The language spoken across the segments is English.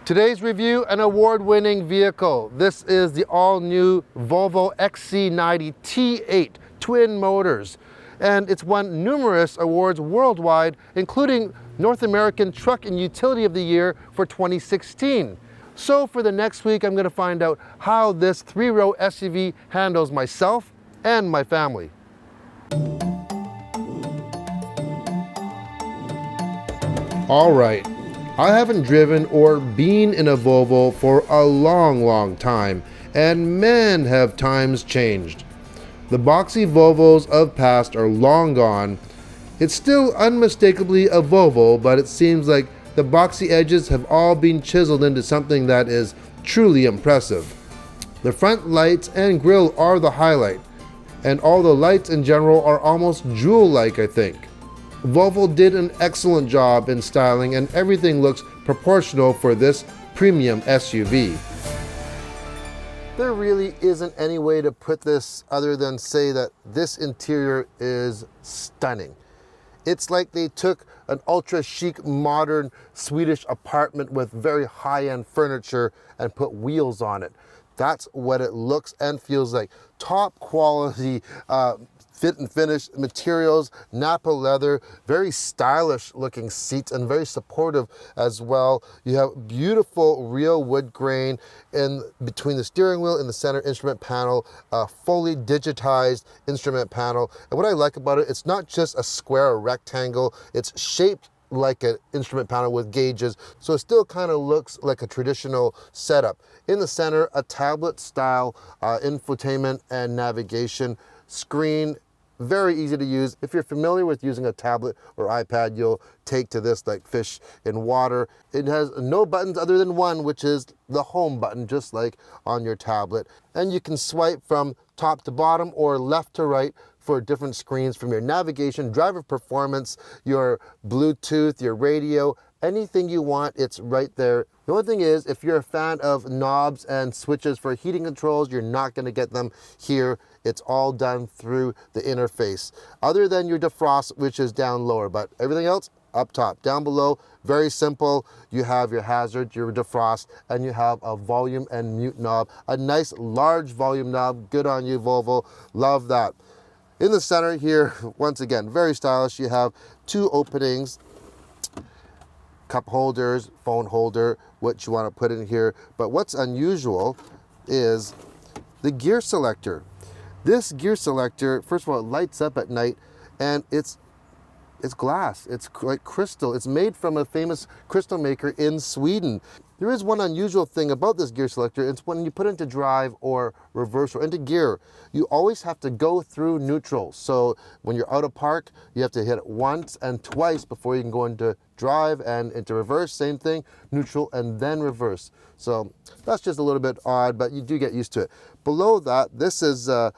Today's review, an award-winning vehicle. This is the all-new Volvo XC90 T8 twin motors, and it's won numerous awards worldwide, including North American Truck and Utility of the Year for 2016. So for the next week, I'm going to find out how this three-row SUV handles myself and my family. All right. I haven't driven or been in a Volvo for a long time, and man have times changed. The boxy Volvos of past are long gone. It's still unmistakably a Volvo, but it seems like the boxy edges have all been chiseled into something that is truly impressive. The front lights and grille are the highlight, and all the lights in general are almost jewel-like, I think. Volvo did an excellent job in styling, and everything looks proportional for this premium SUV. There really isn't any way to put this other than say that this interior is stunning. It's like they took an ultra chic modern Swedish apartment with very high-end furniture and put wheels on it. That's what it looks and feels like. Top quality fit and finish materials, Napa leather, very stylish looking seats and very supportive as well. You have beautiful real wood grain in between the steering wheel and the center instrument panel, fully digitized instrument panel. And what I like about it, it's not just a square or rectangle, it's shaped like an instrument panel with gauges, so it still kind of looks like a traditional setup. In the center, a tablet style infotainment and navigation screen. Very easy to use. If you're familiar with using a tablet or iPad, you'll take to this like fish in water. It has no buttons other than one, which is the home button, just like on your tablet. And you can swipe from top to bottom or left to right for different screens from your navigation, driver performance, your Bluetooth, your radio, anything you want, it's right there. The only thing is, if you're a fan of knobs and switches for heating controls, you're not going to get them here. It's all done through the interface, other than your defrost, which is down lower, but everything else up top. Down below, very simple. You have your hazard, your defrost, and you have a volume and mute knob. A nice large volume knob. Good on you, Volvo. Love that. In the center here, once again, very stylish. You have two openings, cup holders, phone holder, what you want to put in here. But what's unusual is the gear selector. This gear selector, first of all, it lights up at night, and it's glass. It's like crystal. It's made from a famous crystal maker in Sweden. There is one unusual thing about this gear selector. It's when you put it into drive or reverse or into gear, you always have to go through neutral. So when you're out of park, you have to hit it once and twice before you can go into drive and into reverse. Same thing, neutral and then reverse. So that's just a little bit odd, but you do get used to it. Below that, this is an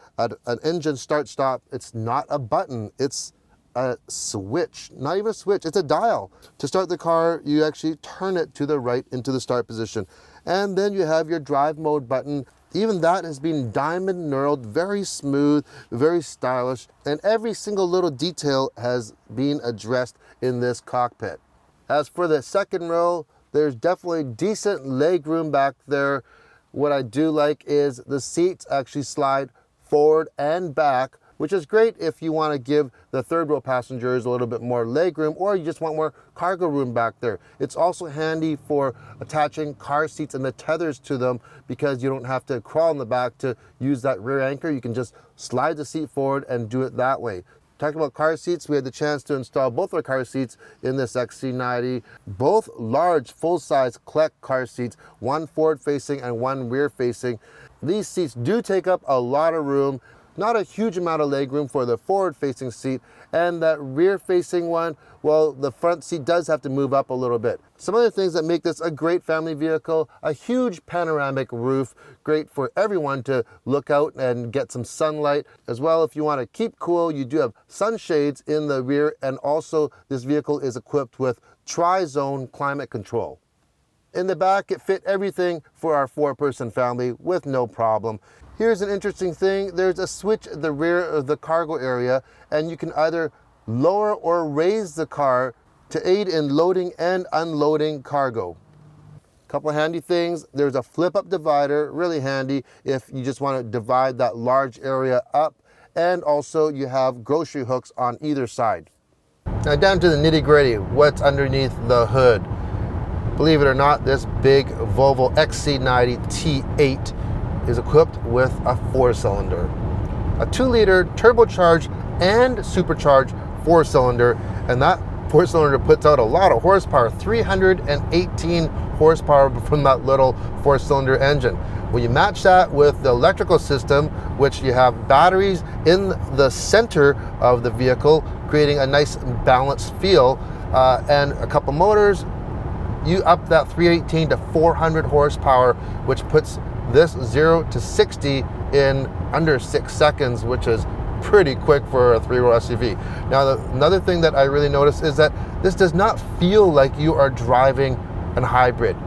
engine start stop. It's not a button. It's a switch, not even a switch, it's a dial. To start the car, you actually turn it to the right into the start position. And then you have your drive mode button. Even that has been diamond knurled, very smooth, very stylish, and every single little detail has been addressed in this cockpit. As for the second row, there's definitely decent leg room back there. What I do like is the seats actually slide forward and back, which is great if you want to give the third row passengers a little bit more leg room, or you just want more cargo room back there. It's also handy for attaching car seats and the tethers to them, because you don't have to crawl in the back to use that rear anchor. You can just slide the seat forward and do it that way. Talking about car seats, we had the chance to install both our car seats in this XC90, both large full-size collect car seats, one forward facing and one rear facing. These seats do take up a lot of room. Not a huge amount of leg room for the forward-facing seat, and that rear-facing one, well, the front seat does have to move up a little bit. Some other things that make this a great family vehicle: a huge panoramic roof, great for everyone to look out and get some sunlight. As well, if you want to keep cool, you do have sunshades in the rear, and also this vehicle is equipped with tri-zone climate control. In the back, it fit everything for our four-person family with no problem. Here's an interesting thing. There's a switch at the rear of the cargo area, and you can either lower or raise the car to aid in loading and unloading cargo. Couple handy things, there's a flip-up divider, really handy if you just want to divide that large area up, and also you have grocery hooks on either side. Now down to the nitty-gritty, what's underneath the hood. Believe it or not, this big Volvo XC90 T8 is equipped with a 4-cylinder. A 2-liter turbocharged and supercharged 4-cylinder, and that 4-cylinder puts out a lot of horsepower, 318 horsepower from that little 4-cylinder engine. When you match that with the electrical system, which you have batteries in the center of the vehicle, creating a nice balanced feel, and a couple motors, you up that 318 to 400 horsepower, which puts this 0 to 60 in under 6 seconds, which is pretty quick for a 3-row SUV. Now, another thing that I really noticed is that this does not feel like you are driving a hybrid.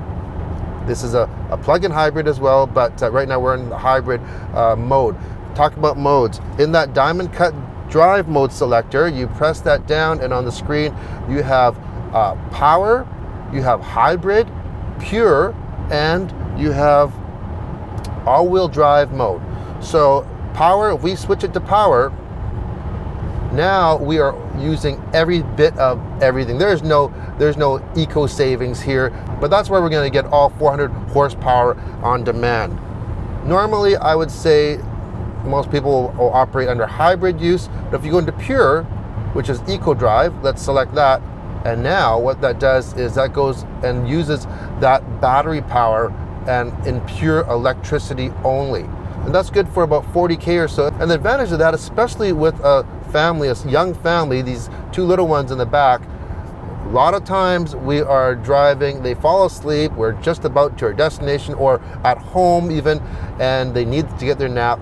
This is a plug-in hybrid as well, but right now we're in the hybrid mode. Talk about modes. In that diamond cut drive mode selector, you press that down, and on the screen you have power, you have hybrid, pure, and you have all-wheel drive mode. So power, if we switch it to power, now we are using every bit of everything. There's no eco savings here, but that's where we're going to get all 400 horsepower on demand. Normally, I would say most people will operate under hybrid use, but if you go into pure, which is eco drive, let's select that. And now what that does is that goes and uses that battery power and in pure electricity only. And that's good for about 40K or so. And the advantage of that, especially with a family, a young family, these 2 little ones in the back, a lot of times we are driving, they fall asleep, we're just about to our destination or at home even, and they need to get their nap.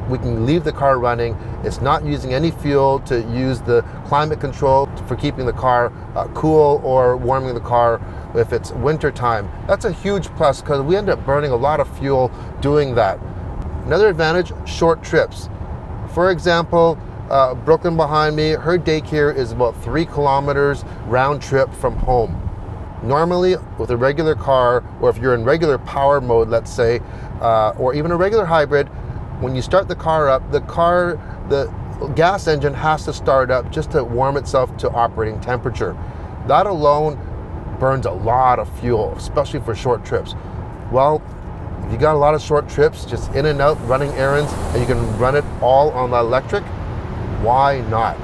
We can leave the car running. It's not using any fuel to use the climate control for keeping the car cool or warming the car if it's winter time. That's a huge plus because we end up burning a lot of fuel doing that. Another advantage, short trips. For example, Brooklyn behind me, her daycare is about 3 kilometers round trip from home. Normally, with a regular car, or if you're in regular power mode, let's say, or even a regular hybrid, when you start the car up, the gas engine has to start up just to warm itself to operating temperature. That alone burns a lot of fuel, especially for short trips. Well, if you got a lot of short trips, just in and out, running errands, and you can run it all on the electric, why not?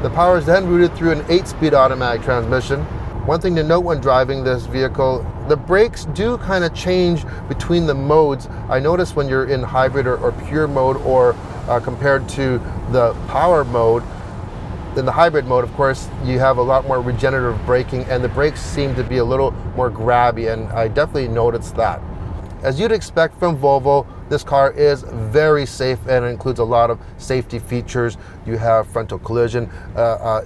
The power is then routed through an 8-speed automatic transmission. One thing to note when driving this vehicle, the brakes do kind of change between the modes. I notice when you're in hybrid or pure mode, or compared to the power mode. In the hybrid mode, of course, you have a lot more regenerative braking, and the brakes seem to be a little more grabby, and I definitely noticed that. As you'd expect from Volvo, this car is very safe and it includes a lot of safety features. You have frontal collision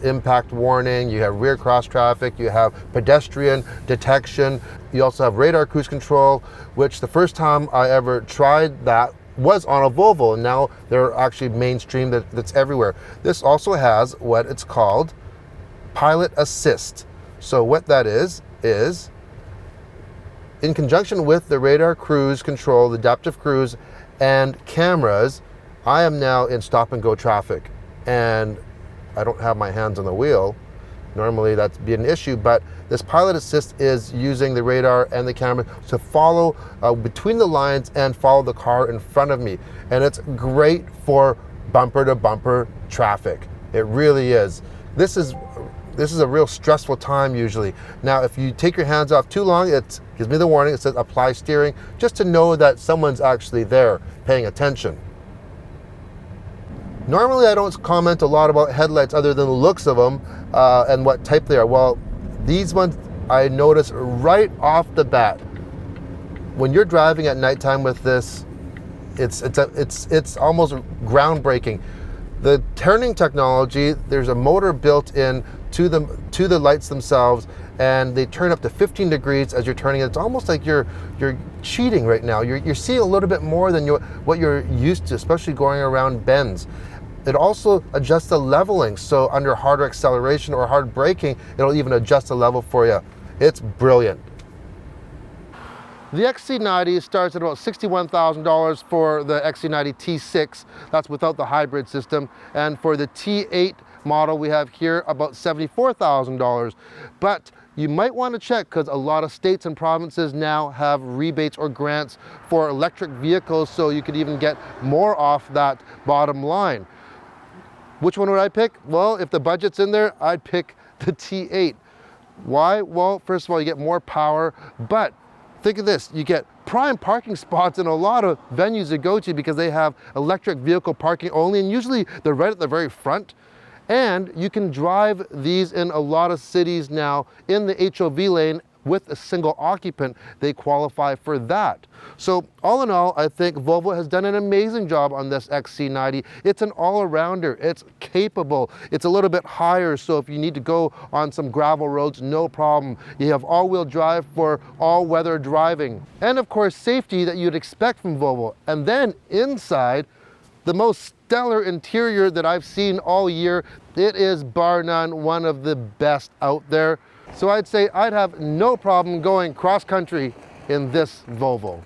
impact warning, you have rear cross traffic, you have pedestrian detection, you also have radar cruise control, which the first time I ever tried that was on a Volvo, and now they're actually mainstream, that's everywhere. This also has what it's called pilot assist. So what that is in conjunction with the radar cruise control, the adaptive cruise, and cameras, I am now in stop and go traffic, and I don't have my hands on the wheel. Normally that'd be an issue, but this pilot assist is using the radar and the camera to follow between the lines and follow the car in front of me. And it's great for bumper to bumper traffic. It really is. This is a real stressful time usually. Now, if you take your hands off too long, it gives me the warning. It says apply steering, just to know that someone's actually there paying attention. Normally, I don't comment a lot about headlights other than the looks of them and what type they are. Well, these ones I noticed right off the bat. When you're driving at nighttime with this, it's almost groundbreaking. The turning technology, there's a motor built in to the lights themselves, and they turn up to 15 degrees as you're turning. It's almost like you're cheating right now. You're seeing a little bit more than what you're used to, especially going around bends. It also adjusts the leveling, so under harder acceleration or hard braking, it'll even adjust the level for you. It's brilliant. The XC90 starts at about $61,000 for the XC90 T6, that's without the hybrid system, and for the T8 model we have here about $74,000. But you might want to check because a lot of states and provinces now have rebates or grants for electric vehicles, so you could even get more off that bottom line. Which one would I pick? Well, if the budget's in there, I'd pick the T8. Why? Well, first of all, you get more power, but think of this, you get prime parking spots in a lot of venues you go to because they have electric vehicle parking only, and usually they're right at the very front. And you can drive these in a lot of cities now in the HOV lane with a single occupant. They qualify for that. So all in all, I think Volvo has done an amazing job on this XC90. It's an all-arounder, it's capable, it's a little bit higher, so if you need to go on some gravel roads, no problem. You have all-wheel drive for all-weather driving. And of course, safety that you'd expect from Volvo. And then inside, the most stellar interior that I've seen all year. It is bar none one of the best out there. So I'd say I'd have no problem going cross country in this Volvo.